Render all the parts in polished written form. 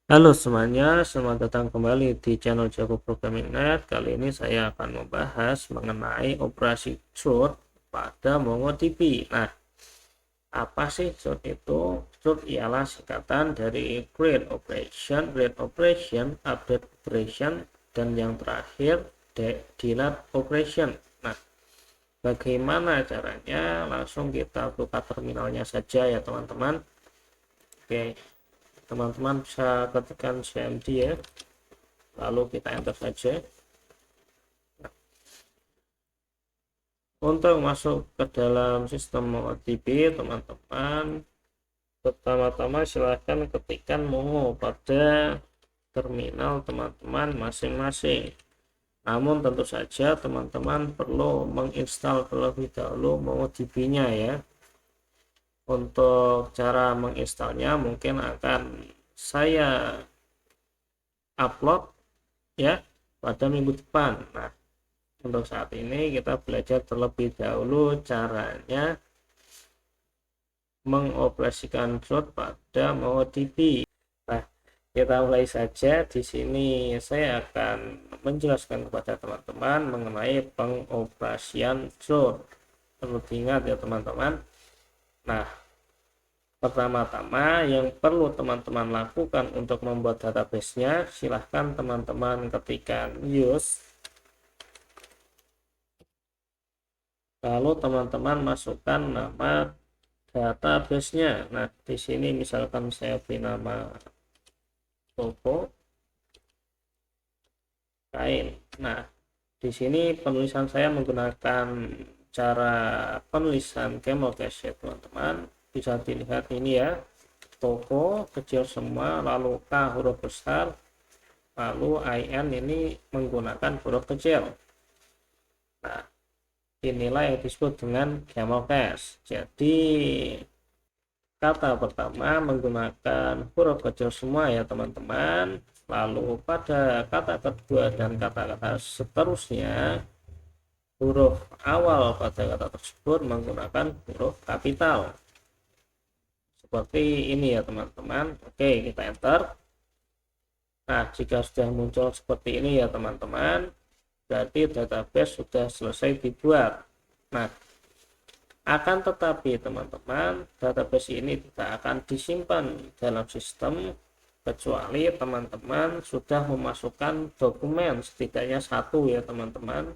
Halo semuanya, selamat datang kembali di channel Jago Programming Net. Kali ini saya akan membahas mengenai operasi through pada MongoDB. Nah, apa sih through itu? Through ialah singkatan dari create operation, update operation, dan yang terakhir delete operation. Nah, bagaimana caranya? Langsung kita buka terminalnya saja ya teman-teman. Oke, teman-teman bisa ketikkan cmd ya, lalu kita enter saja. Untuk masuk ke dalam sistem MongoDB, teman-teman pertama-tama silahkan ketikkan Mongo pada terminal teman-teman masing-masing. Namun tentu saja teman-teman perlu menginstal terlebih dahulu MongoDB-nya ya. Untuk cara menginstalnya mungkin akan saya upload ya pada minggu depan. Nah, untuk saat ini kita belajar terlebih dahulu caranya mengoperasikan root pada MongoDB. Nah, kita mulai saja. Di sini saya akan menjelaskan kepada teman-teman mengenai pengoperasian root. Perlu diingat ya teman-teman. Nah, pertama-tama yang perlu teman-teman lakukan untuk membuat database-nya, silahkan teman-teman ketikkan use, lalu teman-teman masukkan nama database-nya. Nah, di sini misalkan saya beri nama toko kain. Nah, di sini penulisan saya menggunakan cara penulisan camel case ya teman-teman. Bisa dilihat ini ya, toko kecil semua, lalu K huruf besar, lalu IN ini menggunakan huruf kecil. Nah, inilah yang disebut dengan camel case. Jadi kata pertama menggunakan huruf kecil semua ya teman-teman, lalu pada kata kedua dan kata-kata seterusnya huruf awal pada kata tersebut menggunakan huruf kapital seperti ini ya teman-teman. Oke, kita enter. Nah, jika sudah muncul seperti ini ya teman-teman, berarti database sudah selesai dibuat. Nah, akan tetapi teman-teman, database ini tidak akan disimpan dalam sistem kecuali teman-teman sudah memasukkan dokumen setidaknya satu ya teman-teman.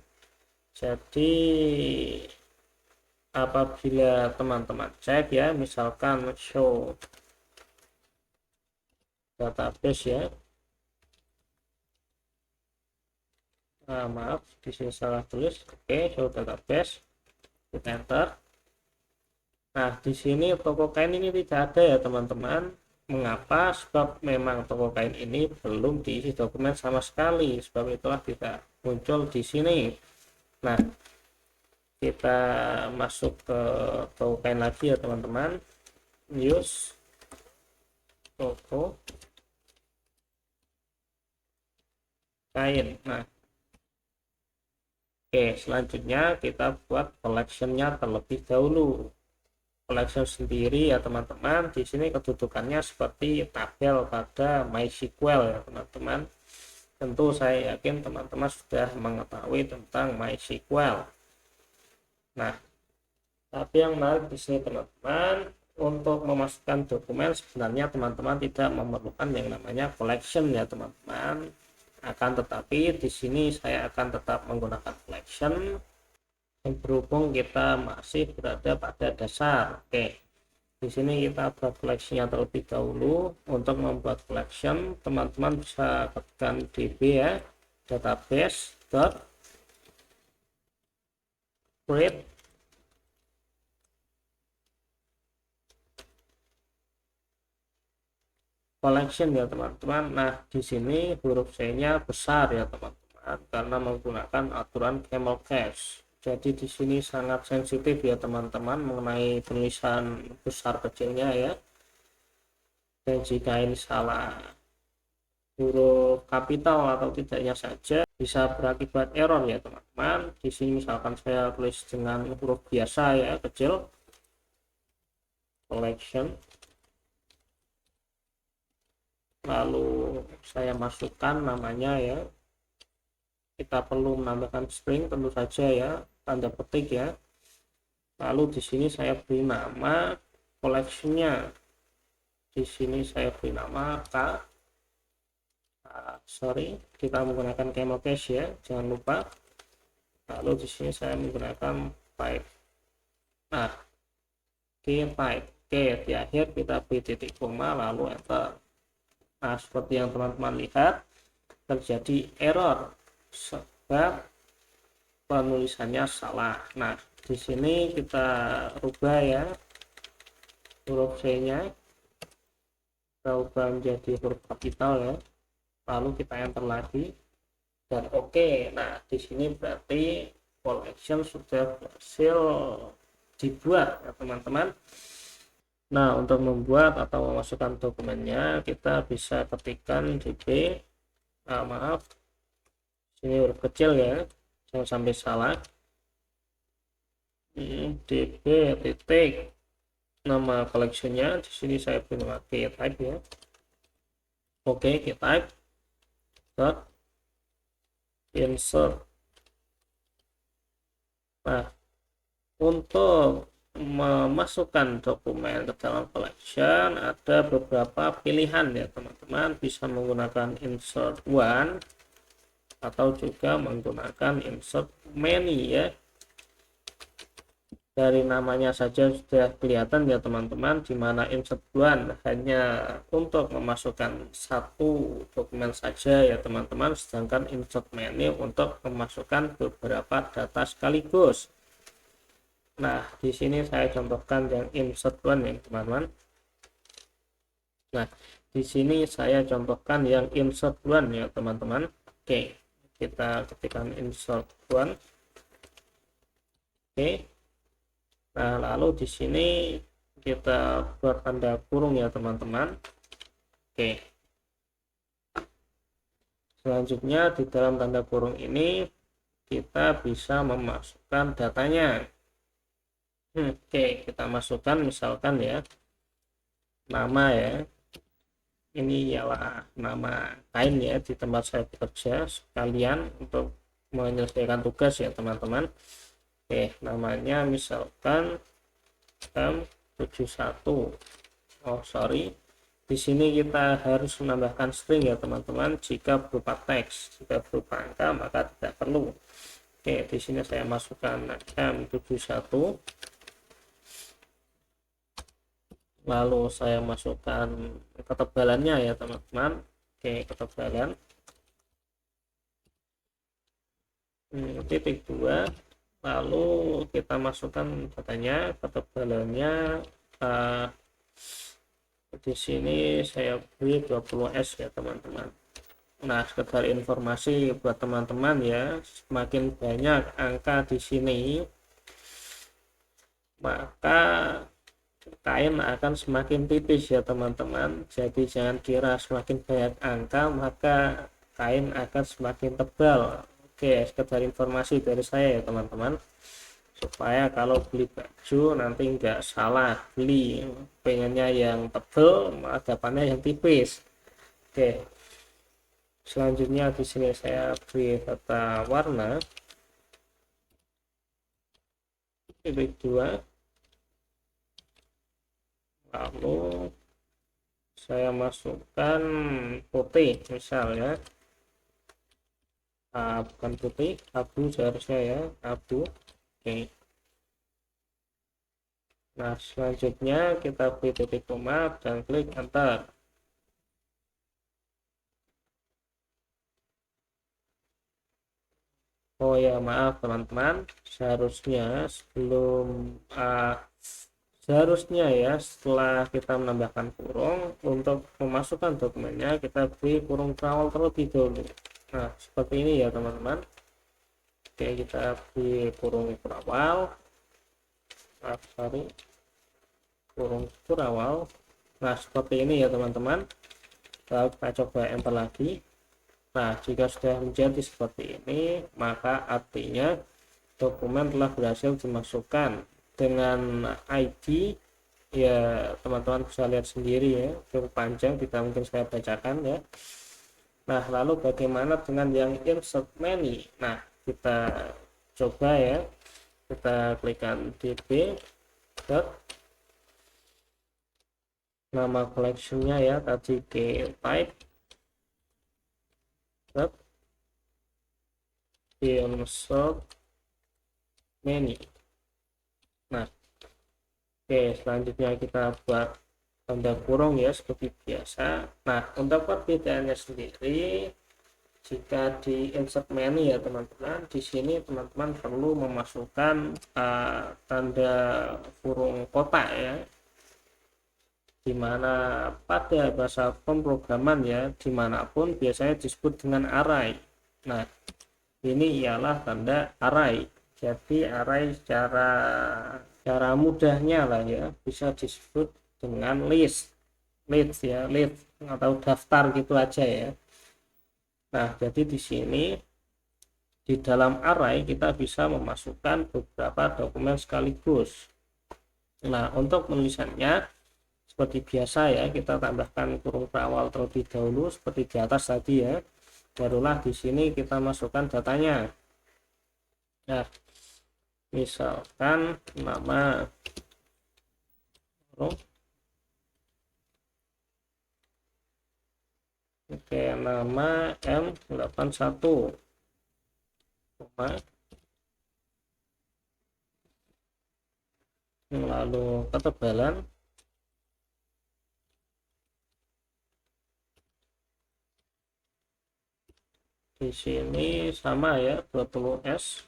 Jadi apabila teman-teman cek ya, misalkan show database ya, maaf di sini salah tulis. Oke, show database, kita enter. Nah, di sini toko kain ini tidak ada ya teman-teman. Mengapa? Sebab memang toko kain ini belum diisi dokumen sama sekali. Sebab itulah tidak muncul di sini. Nah, kita masuk ke toko kain lagi ya teman-teman. Use toko kain. Nah, oke, selanjutnya kita buat collectionnya terlebih dahulu. Collection sendiri ya teman-teman, di sini kedudukannya seperti tabel pada MySQL ya teman-teman. Tentu saya yakin teman-teman sudah mengetahui tentang MySQL. Nah, tapi yang menarik di sini teman-teman, untuk memasukkan dokumen sebenarnya teman-teman tidak memerlukan yang namanya collection ya teman-teman. Akan tetapi di sini saya akan tetap menggunakan collection berhubung kita masih berada pada dasar. Oke, di sini kita buat collection-nya terlebih dahulu. Untuk membuat collection, teman-teman bisa ketikkan db ya, database dot create collection ya teman-teman. Nah, di sini huruf C-nya besar ya teman-teman karena menggunakan aturan camel case. Jadi di sini sangat sensitif ya teman-teman mengenai penulisan besar kecilnya ya. Dan jika ini salah huruf kapital atau tidaknya saja bisa berakibat error ya teman-teman. Di sini misalkan saya tulis dengan huruf biasa ya, kecil, collection. lalu saya masukkan namanya ya. Kita perlu menambahkan string tentu saja ya, tanda petik ya. Lalu di sini saya beri nama collection-nya. Di sini saya beri nama kita menggunakan camel cache ya, jangan lupa. Lalu di sini saya menggunakan type. Nah, type. Oke, di akhir kita beri titik koma lalu enter. Nah, seperti yang teman-teman lihat, terjadi error sebab penulisannya salah. Nah, di sini kita rubah ya huruf C-nya, kita ubah menjadi huruf kapital ya. Lalu kita enter lagi dan oke. Nah, di sini berarti collection sudah berhasil dibuat ya teman-teman. Nah, untuk membuat atau memasukkan dokumennya kita bisa ketikkan db, maaf, sini huruf kecil ya, jangan sampai salah, db titik nama collectionnya. Di sini saya beri nama type ya. Oke, type dot insert. Nah, untuk memasukkan dokumen ke dalam collection ada beberapa pilihan ya teman-teman, bisa menggunakan insert one atau juga menggunakan insert many ya. Dari namanya saja sudah kelihatan ya teman-teman, dimana insert one hanya untuk memasukkan satu dokumen saja ya teman-teman, sedangkan insert many untuk memasukkan beberapa data sekaligus. Nah, di sini saya contohkan yang insert one ya teman-teman. Nah, di sini saya contohkan yang insert one ya teman-teman. Oke, kita ketikkan insert one. Oke. Nah, lalu di sini kita buat tanda kurung ya teman-teman. Oke. Selanjutnya di dalam tanda kurung ini kita bisa memasukkan datanya. Oke, kita masukkan misalkan ya nama ya. Ini ialah nama kain ya di tempat saya bekerja sekalian untuk menyelesaikan tugas ya teman-teman. Oke, namanya misalkan M71. Di sini kita harus menambahkan string ya teman-teman. Jika berupa teks, jika berupa angka maka tidak perlu. Oke, di sini saya masukkan M71. Lalu saya masukkan ketebalannya ya teman-teman. Oke, ketebalan titik 2. Lalu kita masukkan datanya, ketebalannya di sini saya beri 20S ya teman-teman. Nah, sekedar informasi buat teman-teman ya, semakin banyak angka di sini maka kain akan semakin tipis ya teman-teman. Jadi jangan kira semakin banyak angka maka kain akan semakin tebal. Oke, sekedar informasi dari saya ya teman-teman, supaya kalau beli baju nanti nggak salah beli, pengennya yang tebal malah dapatnya yang tipis. Oke, selanjutnya di sini saya beri data warna titik 2. Lalu saya masukkan putih misalnya, bukan putih, abu seharusnya ya, abu. Oke. Nah, selanjutnya kita beri titik koma dan klik enter. Oh ya, maaf teman-teman, seharusnya ya setelah kita menambahkan kurung, untuk memasukkan dokumennya kita beri kurung terawal terlebih dahulu. Nah, seperti ini ya teman-teman. Oke, kita beri kurung terawal, kurung terawal. Nah, seperti ini ya teman-teman. Lalu kita coba enter lagi. Nah, jika sudah menjadi seperti ini maka artinya dokumen telah berhasil dimasukkan dengan ID ya teman-teman bisa lihat sendiri ya, cukup panjang, tidak mungkin saya bacakan ya. Nah, lalu bagaimana dengan yang insert many? Nah, kita coba ya, kita klikkan db dot nama collectionnya ya tadi ke type dot insert many. Nah, oke, selanjutnya kita buat tanda kurung ya seperti biasa. Nah, untuk perbedaannya sendiri, jika di insert menu ya teman-teman, di sini teman-teman perlu memasukkan tanda kurung kotak ya, dimana pada bahasa pemrograman ya dimanapun biasanya disebut dengan array. Nah, ini ialah tanda array. Jadi array secara mudahnya lah ya bisa disebut dengan list ya, list atau daftar gitu aja ya. Nah, jadi di sini di dalam array kita bisa memasukkan beberapa dokumen sekaligus. Nah, untuk penulisannya seperti biasa ya, kita tambahkan kurung berawal terlebih dahulu seperti di atas tadi ya. Barulah di sini kita masukkan datanya. Nah, misalkan nama oke, nama M81 lalu ketebalan di sini sama ya 20S,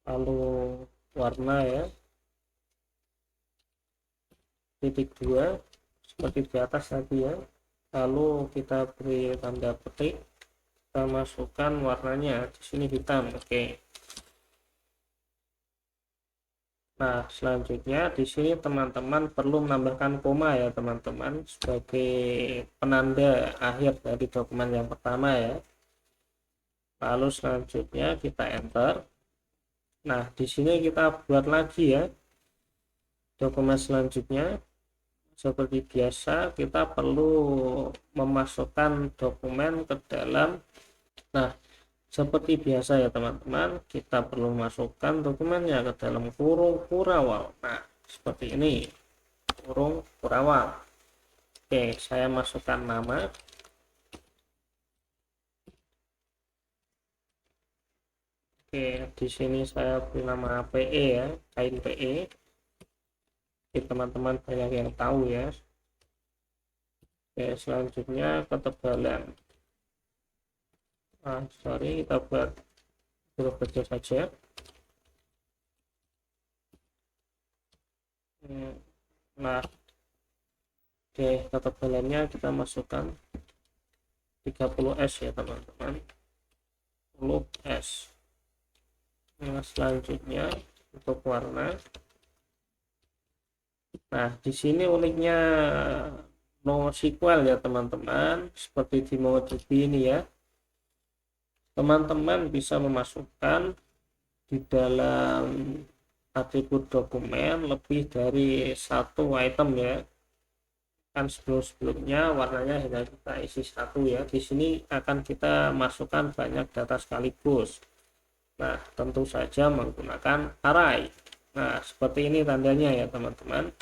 lalu warna ya titik 2 seperti di atas tadi ya, lalu kita beri tanda petik, kita masukkan warnanya di sini hitam. Oke. Nah, selanjutnya di sini teman-teman perlu menambahkan koma ya teman-teman sebagai penanda akhir dari dokumen yang pertama ya. Lalu selanjutnya kita enter. Nah, di sini kita buat lagi ya dokumen selanjutnya. Seperti biasa kita perlu memasukkan dokumen ke dalam. Nah, seperti biasa ya teman-teman, kita perlu masukkan dokumennya ke dalam kurung kurawal. Nah, seperti ini, kurung kurawal. Oke, saya masukkan nama. Oke, di sini saya beri nama PE ya, kain PE. Teman-teman banyak yang tahu ya. Oke, selanjutnya ketebalan. Sorry, kita buat huruf kecil saja. Nah, oke, ketebalannya kita masukkan 30S ya teman-teman, 10S. Nah, selanjutnya untuk warna. Nah, di sini uniknya NoSQL ya teman-teman, seperti di MongoDB ini ya. Teman-teman bisa memasukkan di dalam atribut dokumen lebih dari satu item ya. Kan sebelumnya warnanya hanya kita isi satu ya. Di sini akan kita masukkan banyak data sekaligus. Nah, tentu saja menggunakan array. Nah, seperti ini tandanya ya teman-teman.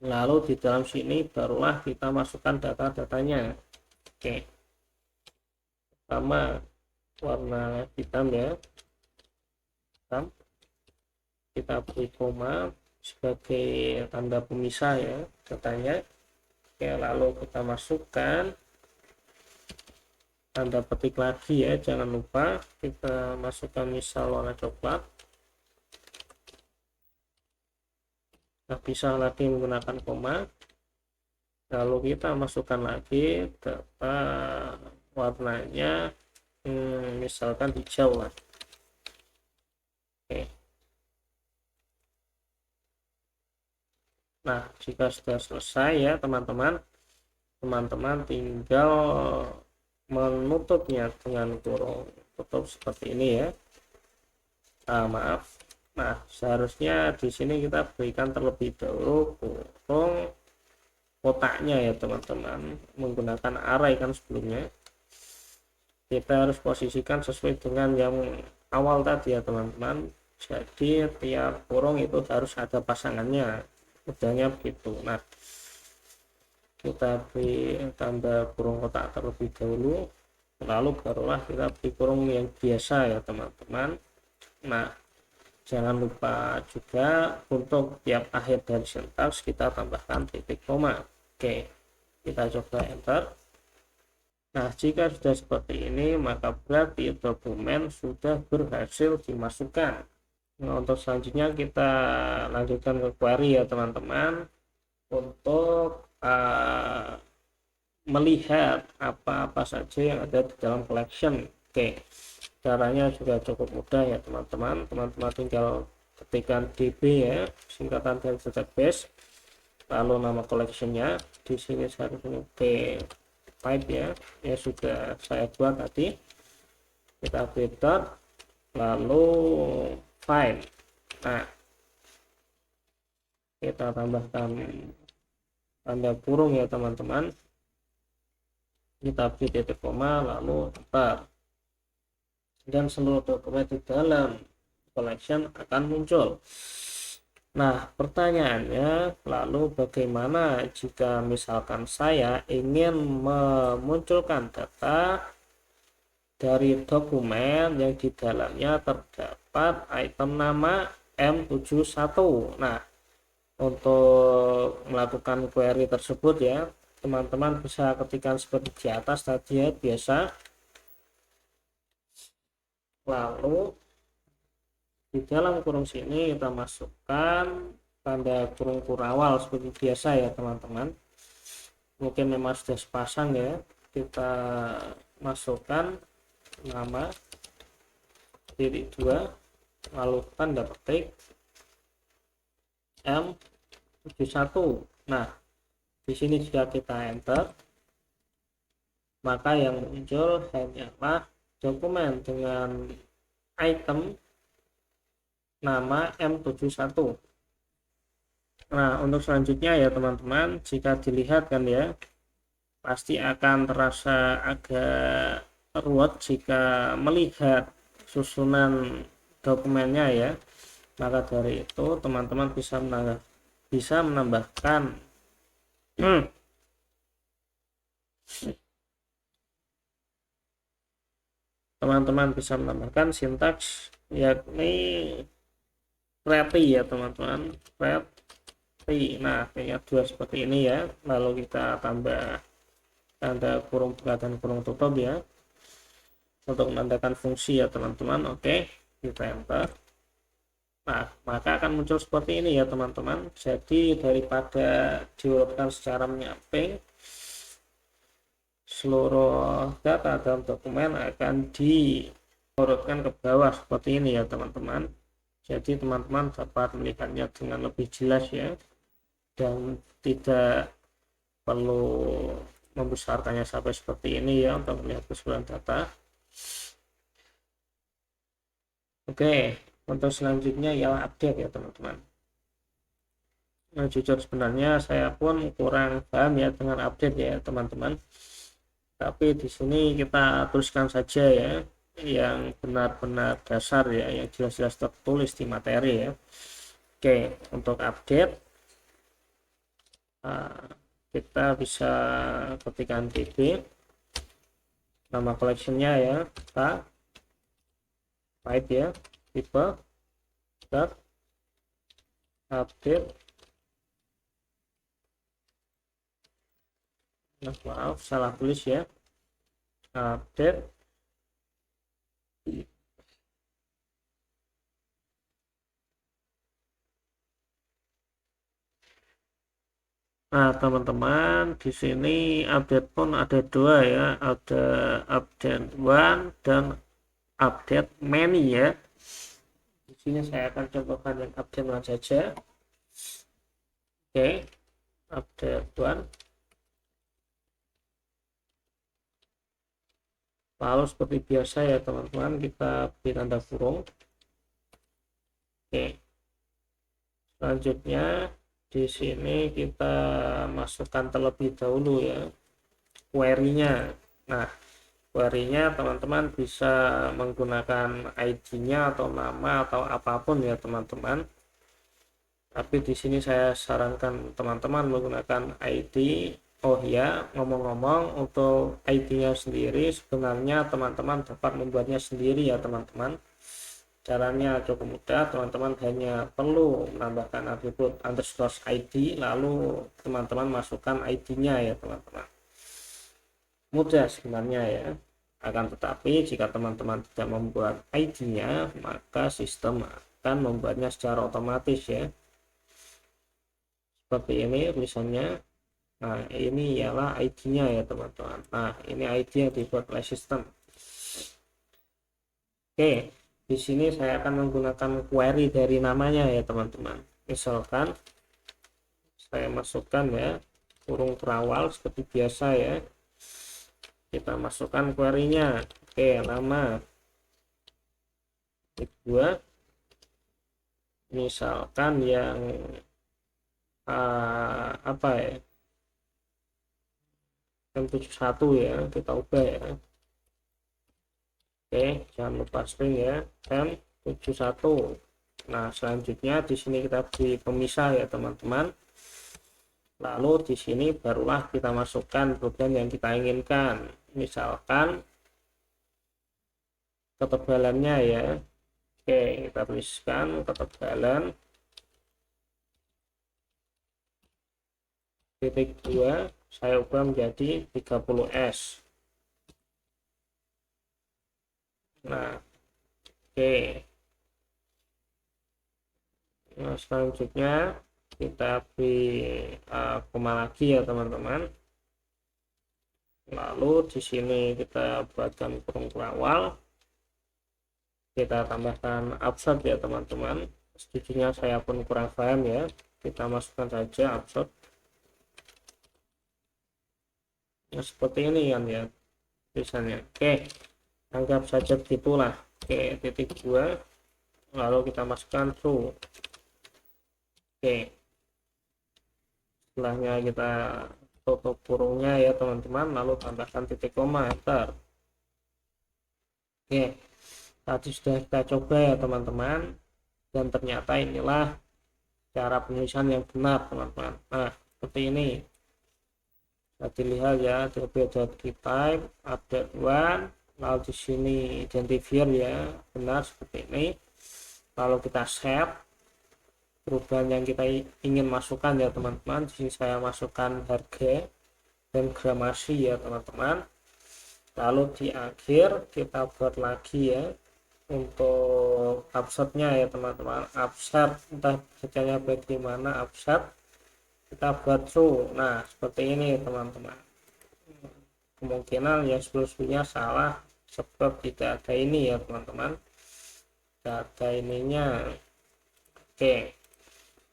Lalu di dalam sini barulah kita masukkan data-datanya. Oke, pertama warna hitam ya, hitam. Kita beri koma sebagai tanda pemisah ya datanya. Oke, lalu kita masukkan tanda petik lagi ya, jangan lupa kita masukkan misal warna coklat. Nah, bisa lagi menggunakan koma, lalu kita masukkan lagi data warnanya misalkan hijau lah. Oke. Nah, jika sudah selesai ya teman-teman tinggal menutupnya dengan kurung tutup seperti ini ya. Maaf, Nah, seharusnya di sini kita berikan terlebih dahulu kurung kotaknya ya teman-teman, menggunakan array kan sebelumnya. Kita harus posisikan sesuai dengan yang awal tadi ya teman-teman. Jadi tiap kurung itu harus ada pasangannya, mudahnya begitu. Nah, kita beri tambah kurung kotak terlebih dahulu, lalu barulah kita beri kurung yang biasa ya teman-teman. Nah, jangan lupa juga untuk tiap akhir dari sintaks kita tambahkan titik koma. Oke, kita coba enter. Nah, jika sudah seperti ini maka berarti dokumen sudah berhasil dimasukkan. Nah, untuk selanjutnya kita lanjutkan ke query ya teman-teman, untuk melihat apa-apa saja yang ada di dalam collection. Oke, caranya juga cukup mudah ya teman-teman. Teman-teman tinggal ketikkan db ya, singkatan dari database, lalu nama collectionnya di sini saya pakai type ya, ya sudah saya buat tadi. Kita update dot, lalu file. Nah, kita tambahkan tanda kurung ya teman-teman, kita beri titik koma lalu enter, dan seluruh dokumen di dalam collection akan muncul. Nah, pertanyaannya lalu bagaimana jika misalkan saya ingin memunculkan data dari dokumen yang di dalamnya terdapat item nama M71. Nah, untuk melakukan query tersebut ya teman-teman bisa ketikkan seperti di atas tadi ya, biasa. Lalu di dalam kurung sini kita masukkan tanda kurung kurawal seperti biasa ya teman-teman. Mungkin memang sudah sepasang ya, kita masukkan nama titik 2 lalu tanda petik M71. Nah, di sini jika kita enter maka yang muncul hanyalah dokumen dengan item nama M71. Nah, untuk selanjutnya ya teman-teman, jika dilihat kan ya, pasti akan terasa agak ruwet jika melihat susunan dokumennya ya. Maka dari itu teman-teman bisa menambahkan teman-teman bisa menambahkan sintaks yakni pretty ya teman-teman, pretty. Nah, kayaknya dua seperti ini ya, lalu kita tambah tanda kurung buka dan kurung tutup ya untuk menandakan fungsi ya teman-teman. Oke, kita enter. Nah, maka akan muncul seperti ini ya teman-teman. Jadi daripada diurutkan secara menyamping, seluruh data dalam dokumen akan diurutkan ke bawah seperti ini ya teman-teman. Jadi teman-teman dapat melihatnya dengan lebih jelas ya, dan tidak perlu membesarkannya sampai seperti ini ya untuk melihat keseluruhan data. Oke, untuk selanjutnya ialah update ya teman-teman. Nah, jujur sebenarnya saya pun kurang paham ya dengan update ya teman-teman, tapi di sini kita tuliskan saja ya yang benar-benar dasar ya, yang jelas-jelas tertulis di materi ya. Oke, untuk update kita bisa ketikkan db nama collectionnya ya, type ya, tipe dot update. Nah, maaf salah tulis ya, update Nah, teman-teman, di sini update pun ada dua ya, ada update one dan update many ya. Di sini saya akan contohkan yang update one saja. Oke, update one. Lalu seperti biasa ya teman-teman, kita beri tanda kurung. Oke, selanjutnya di sini kita masukkan terlebih dahulu ya query-nya. Nah, query-nya teman-teman bisa menggunakan ID-nya atau nama atau apapun ya teman-teman. Tapi di sini saya sarankan teman-teman menggunakan ID. Oh ya, ngomong-ngomong untuk ID-nya sendiri sebenarnya teman-teman dapat membuatnya sendiri ya teman-teman. Caranya cukup mudah, teman-teman hanya perlu menambahkan atribut underscore ID lalu teman-teman masukkan ID-nya ya teman-teman. Mudah sebenarnya ya. Akan tetapi jika teman-teman tidak membuat ID-nya, maka sistem akan membuatnya secara otomatis ya. Seperti ini tulisannya. Nah, ini ialah ID-nya ya teman-teman. Nah, ini ID yang dibuat oleh sistem. Oke, di sini saya akan menggunakan query dari namanya ya teman-teman. Misalkan saya masukkan ya kurung terawal seperti biasa ya. Kita masukkan query-nya. Oke, nama kedua misalkan yang apa ya, M71 ya, kita ubah ya. Oke, jangan lupa string ya, M71. Nah, selanjutnya di sini kita beri pemisah ya teman-teman. Lalu di sini barulah kita masukkan program yang kita inginkan. Misalkan ketebalannya ya. Oke, kita tuliskan ketebalan titik 2 saya ubah menjadi 30S. Nah, oke. Nah, selanjutnya kita beri koma lagi ya teman-teman. Lalu di sini kita buatkan kurung terawal. Kita tambahkan absurd ya teman-teman. Sejujurnya saya pun kurang paham ya. Kita masukkan saja absurd. Nah, seperti ini kan ya tulisannya. Oke, anggap saja gitulah. Oke, titik 2 lalu kita masukkan true. Oke, setelahnya kita tutup kurungnya ya teman-teman, lalu tambahkan titik koma, enter. Oke, tadi sudah kita coba ya teman-teman, dan ternyata inilah cara penulisan yang benar teman-teman. Nah, seperti ini bisa dilihat ya, type update one, lalu di sini identifier ya, benar seperti ini. Lalu kita save perubahan yang kita ingin masukkan ya teman-teman. Di sini saya masukkan harga dan gramasi ya teman-teman. Lalu di akhir kita buat lagi ya untuk absurd-nya ya teman-teman. Absurd entah bacanya bagaimana, absurd kita buat true. Nah, seperti ini teman-teman. Kemungkinan yang sebelumnya salah sebab tidak ada ini ya teman-teman. Tidak ada ininya. Oke.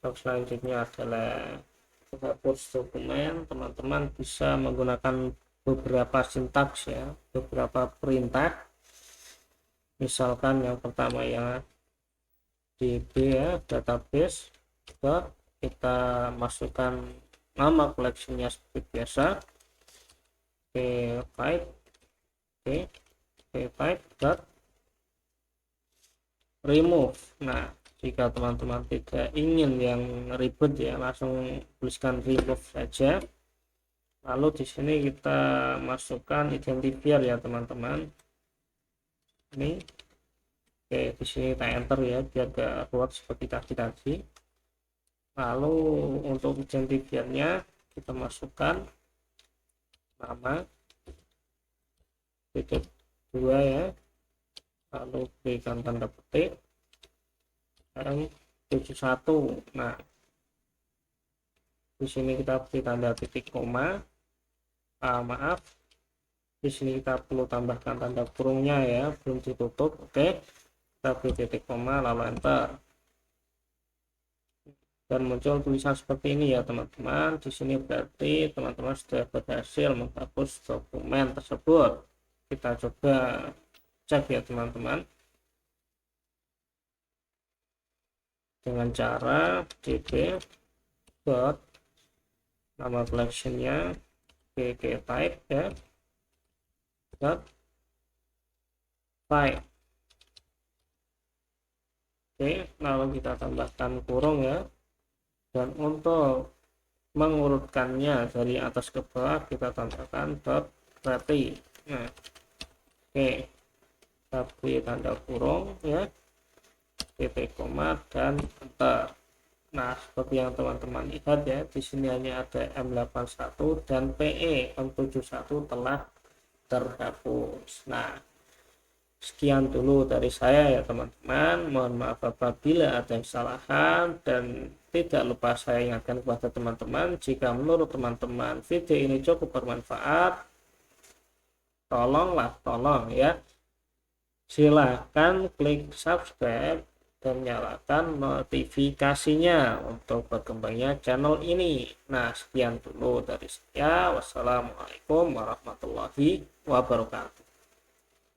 Selanjutnya adalah menghapus dokumen. Teman-teman bisa menggunakan beberapa sintaks ya, beberapa perintah. Misalkan yang pertama ya db ya, database, kita masukkan nama koleksinya seperti biasa. Oke, type. Oke, type dot remove. Nah, jika teman-teman tidak ingin yang ribet ya, langsung tuliskan remove saja. Lalu di sini kita masukkan identifier ya teman-teman. Ini, oke, di sini kita enter ya biar gak ruwet seperti tadi. Lalu untuk identifiernya kita masukkan nama titik 2 ya, lalu berikan tanda petik M71. Nah, di sini kita beri tanda titik koma, maaf, di sini kita perlu tambahkan tanda kurungnya ya, belum ditutup. Oke, kita beri titik koma lalu enter, dan muncul tulisan seperti ini ya teman-teman. Di sini berarti teman-teman sudah berhasil menghapus dokumen tersebut. Kita coba cek ya teman-teman. dengan cara db dot nama collectionnya gg type ya dot file. Oke, lalu kita tambahkan kurung ya, dan untuk mengurutkannya dari atas ke bawah kita tambahkan dot reti. Nah, oke, kita beri tanda kurung ya, titik koma dan enter. Nah, seperti yang teman-teman lihat ya, di sini hanya ada M81 dan PE M71 telah terhapus. Nah, sekian dulu dari saya ya teman-teman. Mohon maaf apabila ada kesalahan, dan tidak lupa saya ingatkan kepada teman-teman, jika menurut teman-teman video ini cukup bermanfaat, tolong ya, silahkan klik subscribe dan nyalakan notifikasinya untuk berkembangnya channel ini. Nah, sekian dulu dari saya. Wassalamualaikum warahmatullahi wabarakatuh.